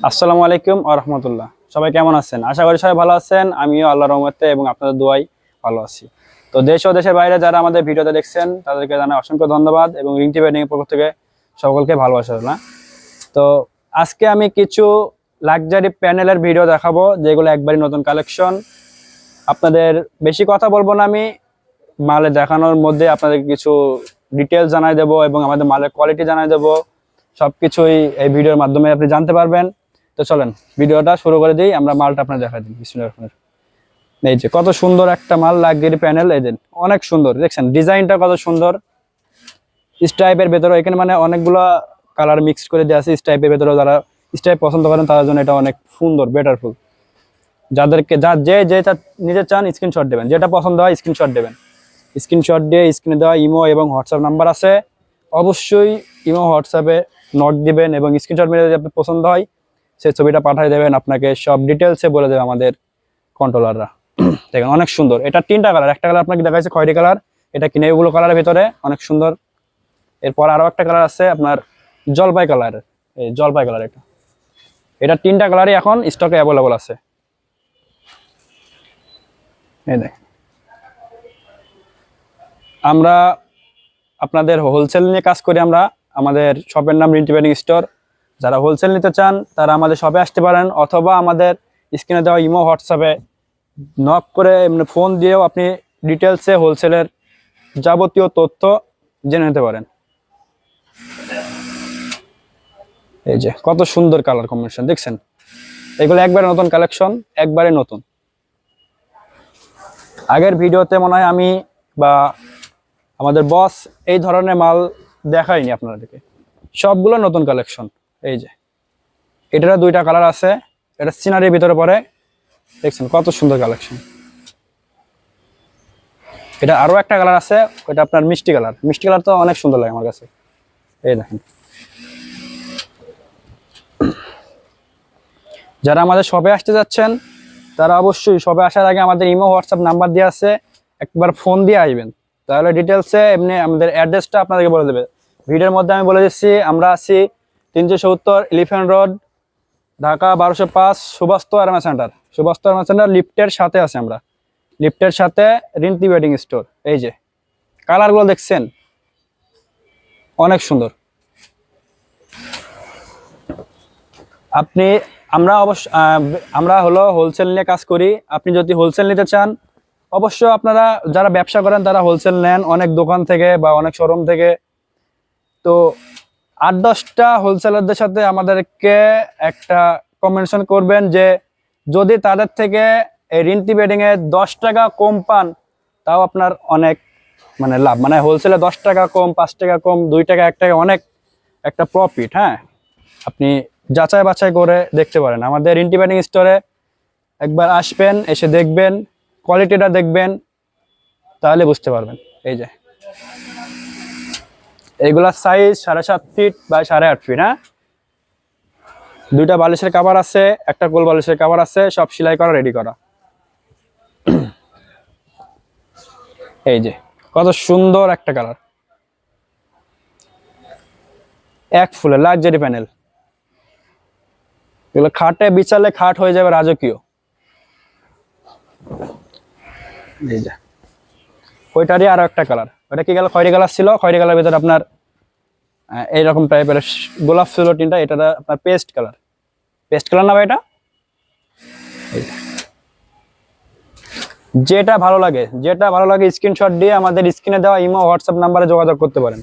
আসসালামু আলাইকুম ওয়া রাহমাতুল্লাহ। সবাই কেমন আছেন? আশা করি সবাই ভালো আছেন। আমিও আল্লাহর রহমতে এবং আপনাদের দোয়ায় ভালো আছি। তো দেশ ও দেশের বাইরে যারা আমাদের ভিডিওতে দেখছেন তাদেরকে জানাই অসংখ্য ধন্যবাদ এবং রিংটি ওয়েডিং এর পক্ষ থেকে সকলকে ভালোবাসা না। তো আজকে আমি কিছু লাক্সারি প্যানেলের ভিডিও দেখাবো যেগুলো একবারই নতুন কালেকশন। আপনাদের বেশি কথা বলবো না, আমি মালে দেখানোর মধ্যে আপনাদের কিছু ডিটেলস জানাই দেবো এবং আমাদের মালের কোয়ালিটি জানাই দেবো। সবকিছুই এই ভিডিওর মাধ্যমে আপনি জানতে পারবেন। তো চলেন ভিডিওটা শুরু করে দিই, আমরা মালটা আপনার দেখা দিই। বিসমিল্লাহির রহমানির রহিম। এই যে কত সুন্দর একটা মাল লাক্সারি প্যানেল, এই যে অনেক সুন্দর, দেখছেন ডিজাইনটা কত সুন্দর। স্ট্রাইপের ভেতরে এখানে মানে অনেকগুলো কালার মিক্স করে দেওয়া আছে। স্ট্রাইপের ভেতরে যারা স্ট্রাইপ পছন্দ করেন তাদের জন্য এটা অনেক সুন্দর, বেটারফুল। যাদেরকে যে নিজে চান স্ক্রিনশট দেবেন, যেটা পছন্দ হয় স্ক্রিনশট দেবেন। স্ক্রিনশট দিয়ে স্ক্রিনে দেওয়া ইমো এবং হোয়াটসঅ্যাপ নাম্বার আছে, অবশ্যই ইমো হোয়াটসঅ্যাপে নক দিবেন এবং স্ক্রিনশট মেরে যদি আপনার পছন্দ হয় সেই ছবিটা পাঠিয়ে দেবেন। আপনাকে সব ডিটেলসে বলে দেবে আমাদের কন্ট্রোলাররা। দেখেন অনেক সুন্দর। এটা তিনটা কালার, একটা কালার আপনাকে দেখাচ্ছে খয়েরি কালার, এটা কিনে এগুলো কালারের ভিতরে অনেক সুন্দর। এরপর আরো একটা কালার আছে আপনার জলপাই কালারের, এই জলপাই কালার। এটা তিনটা কালারই এখন স্টকে অ্যাভেলেবল আছে। এই দেখ, আমরা আপনাদের হোলসেল নিয়ে কাজ করি। আমরা আমাদের শপের নাম রিন্টি ওয়েডিং স্টোর। যারা হোলসেল নিতে চান তারা আমাদের শপে আসতে পারেন, অথবা আমাদের স্ক্রিনে দেওয়া ইমো হোয়াটসঅ্যাপে নক করে ফোন দিয়েও আপনি ডিটেলসে হোলসেলের যাবতীয় তথ্য জেনে নিতে পারেন। এই যে কত সুন্দর কালার কম্বিনেশন দেখছেন, এগুলো একবারে নতুন কালেকশন, একবারে নতুন। আগের ভিডিওতে মনে হয় আমি বা আমাদের বস এই ধরনের মাল দেখাইনি আপনাদেরকে, সবগুলো নতুন কালেকশন। এই যে এটার দুইটা কালার আছে, এটা সিনারির ভিতরে পড়ে, দেখছেন কত সুন্দর কালেকশন। এটা আরো একটা কালার আছে, ওটা আপনার মিষ্টি কালার। মিষ্টি কালার তো অনেক সুন্দর লাগে আমার কাছে। এই দেখেন, যারা আমাদের শপে আসতে যাচ্ছেন তারা অবশ্যই শপে আসার আগে আমাদের ইমো হোয়াটসঅ্যাপ নাম্বার দিয়ে আছে, একবার ফোন দিয়ে আসবেন, তাহলে ডিটেলসে এমনি আমাদের অ্যাড্রেসটা আপনাদেরকে বলে দেবে। ভিডিওর মধ্যে আমি বলে দিচ্ছি, আমরা আছি 370 elephant road, Dhaka 1205, Subastu Arama centre. Subastu Arama centre লিফটের সাথে আছে, আমরা লিফটের সাথে রিন্টি ওয়েডিং স্টোর। এই যে কালারগুলো দেখছেন অনেক সুন্দর। আপনি আমরা হলো হোলসেল নিয়ে কাজ করি। আপনি যদি হোলসেল নিতে চান অবশ্য আপনারা যারা ব্যবসা করেন তারা হোলসেল নেন অনেক দোকান থেকে বা অনেক শোরুম থেকে। তো 8-10টা হোলসেলারদের সাথে আমাদেরকে একটা কম্বিনেশন করবেন যে যদি তাদের থেকে এই রিন্টি ওয়েডিং এ 10 টাকা কম পান তাও আপনার অনেক মানে লাভ। মানে হোলসেলে 10 টাকা কম, 5 টাকা কম, 2 টাকা 1 টাকা অনেক একটা প্রফিট। হ্যাঁ, আপনি যাচাই বাছাই করে দেখতে পারেন। আমাদের রিন্টি ওয়েডিং স্টোরে একবার আসবেন, এসে দেখবেন, কোয়ালিটিটা দেখবেন, তাহলে বুঝতে পারবেন। এই যে এইগুলা সাইজ 7.5 ফিট বাই 8.5 ফিট। হ্যাঁ, দুইটা বালিশের কভার আছে, একটা গোল বালিশের কভার আছে, সব সেলাই করা রেডি করা। এই যে কত সুন্দর একটা কালার, এক ফুলের লাক্সারি প্যানেল। এগুলো খাটে বিছালে খাট হয়ে যাবে রাজকীয়। এই যে ওইটারই আরো একটা কালার, ওটা কি কালার? খয়েরি কালার ছিল, খয়েরি কালার ভিতরে আপনার এইরকম টাইপের গোলাপ ছিল তিনটা। এটা আপনার পেস্ট কালার, পেস্ট কালার না ভাই এটা? যেটা ভালো লাগে, যেটা ভালো লাগে স্ক্রিনশট দিয়ে আমাদের স্ক্রিনে দেওয়া ইমো হোয়াটসঅ্যাপ নাম্বারে যোগাযোগ করতে পারেন।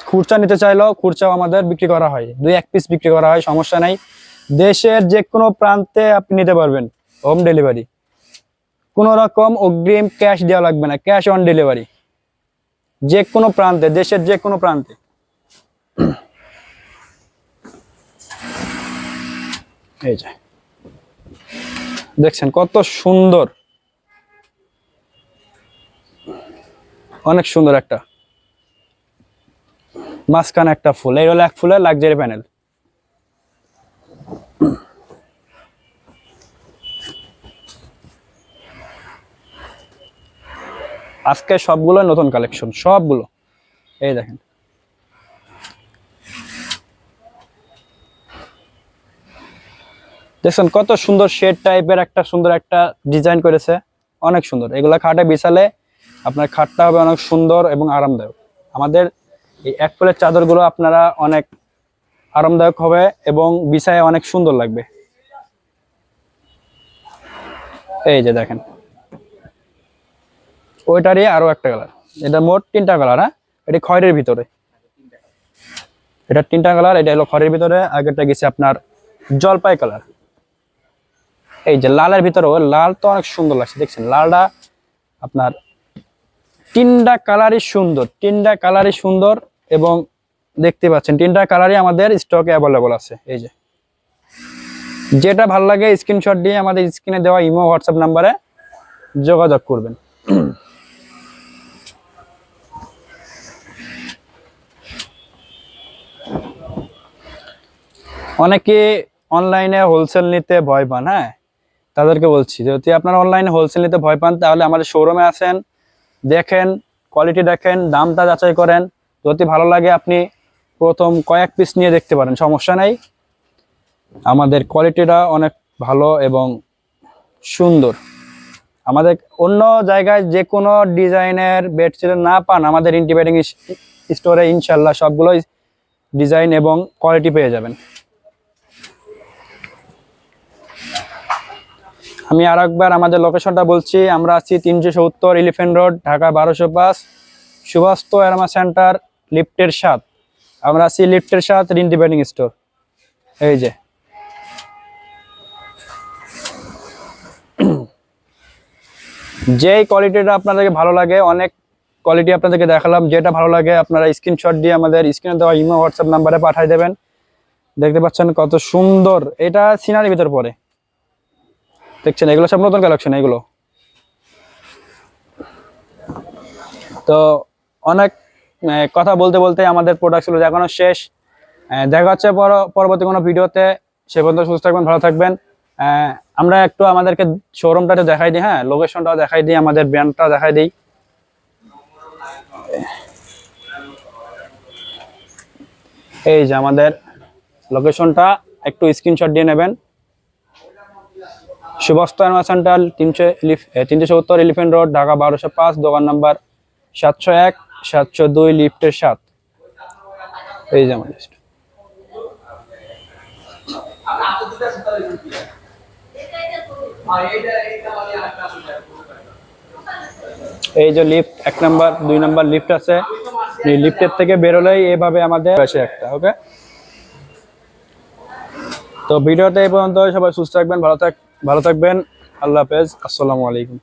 খুচরা নিতে চাইলেও খুচরাও আমাদের বিক্রি করা হয়, 2-1 পিস বিক্রি করা হয়, সমস্যা নাই। দেশের যে কোনো প্রান্তে আপনি নিতে পারবেন, হোম ডেলিভারি। কোনো রকম অগ্রিম ক্যাশ দেওয়া লাগবে না, ক্যাশ অন ডেলিভারি। যে কোনো প্রান্তে, দেশের যে কোনো প্রান্তে। এই যে দেখছেন কত সুন্দর, অনেক সুন্দর একটা মাঝখানে একটা ফুল। এই হলো এক ফুলের লাক্সারি প্যানেল। আজকে সবগুলো নতুন কালেকশন, সবগুলো। এই দেখেন দেখছেন কত সুন্দর শেড টাইপের একটা সুন্দর একটা ডিজাইন করেছে, অনেক সুন্দর। এগুলা খাটে বিছালে আপনার খাটটা হবে অনেক সুন্দর এবং আরামদায়ক। আমাদের এই এক ফুলের চাদরগুলো আপনারা অনেক আরামদায়ক হবে এবং বিছায় অনেক সুন্দর লাগবে। এই যে দেখেন ওইটারই আরো একটা কালার, এটা মোট 3টা কালার। হ্যাঁ, এটা খয়েরির ভিতরে, এটা 3টা কালার। এটা হলো খয়েরির ভিতরে, আগেরটা গেছে আপনার জলপাই কালার। এই যে লালের ভিতরে, লাল তো অনেক সুন্দর লাগছে, দেখছেন লালটা আপনার 3টা কালারই সুন্দর, 3টা কালারই সুন্দর এবং দেখতে পাচ্ছেন 3টা কালারই আমাদের স্টকে অ্যাভেলেবল আছে। এই যে যেটা ভালো লাগে স্ক্রিনশট দিয়ে আমাদের স্ক্রিনে দেওয়া ইমো হোয়াটসঅ্যাপ নাম্বারে যোগাযোগ করবেন। অনেকে অনলাইনে হোলসেল নিতে ভয় পান, হ্যাঁ তাদেরকে বলছি যদি আপনারা অনলাইনে হোলসেল নিতে ভয় পান তাহলে আমাদের শোরুমে আসেন, দেখেন কোয়ালিটি দেখেন, দামটা যাচাই করেন, যদি ভালো লাগে আপনি প্রথম কয়েক পিস নিয়ে দেখতে পারেন, সমস্যা নেই। আমাদের কোয়ালিটিটা অনেক ভালো এবং সুন্দর। আমাদের অন্য জায়গায় যে কোনো ডিজাইনের বেডশিট না পান, আমাদের ইন্টিগ্রেটিং স্টোরে ইনশাল্লাহ সবগুলোই ডিজাইন এবং কোয়ালিটি পেয়ে যাবেন। আমি আর একবার আমাদের লোকেশনটা বলছি, আমরা আছি 370 এলিফ্যান্ট রোড, ঢাকা 1205, সুভাস্ত এরমা সেন্টার, লিফটের 7। আমরা আছি লিফটের 7 রিন্টি বেডিং স্টোর। এই যে যেই কোয়ালিটিটা আপনাদেরকে ভালো লাগে, অনেক কোয়ালিটি আপনাদেরকে দেখালাম, যেটা ভালো লাগে আপনারা স্ক্রিনশট দিয়ে আমাদের স্ক্রিনে দেওয়া ইমো হোয়াটসঅ্যাপ নাম্বারে পাঠিয়ে দেবেন। দেখতে পাচ্ছেন কত সুন্দর, এটা সিনারির ভিতর পড়ে, দেখছেন এগুলো সব নতুন কালেকশন। এগুলো তো অনেক কথা বলতে বলতে আমাদের প্রোডাক্টগুলো দেখানো শেষ। দেখা হচ্ছে পরবর্তী কোনো ভিডিওতে। সে পর্যন্ত সুস্থ থাকবেন, ভালো থাকবেন। আমরা একটু আমাদেরকে শোরুমটাতে দেখাই দিই, হ্যাঁ লোকেশনটাও দেখাই দিই, আমাদের ব্র্যান্ডটাও দেখাই দিই। এই যে আমাদের লোকেশনটা একটু স্ক্রিনশট দিয়ে নেবেন। সুভাস্ত এরমা সেন্টার 370 এলিফ্যান্ট রোড, ঢাকা 1205, দোকান নাম্বার 701, 702, লিফটের 7। এই যে আমাদের এই যে লিফট 1 নাম্বার 2 নাম্বার লিফট আছে, এই লিফটের থেকে বেরোলেই এভাবে আমাদের আছে একটা। ওকে, তো ভিডিওটা এই পর্যন্ত। সবাই সুস্থ থাকবেন, ভালো থাকবেন। আল্লাহ হাফেজ, আসসালামু আলাইকুম।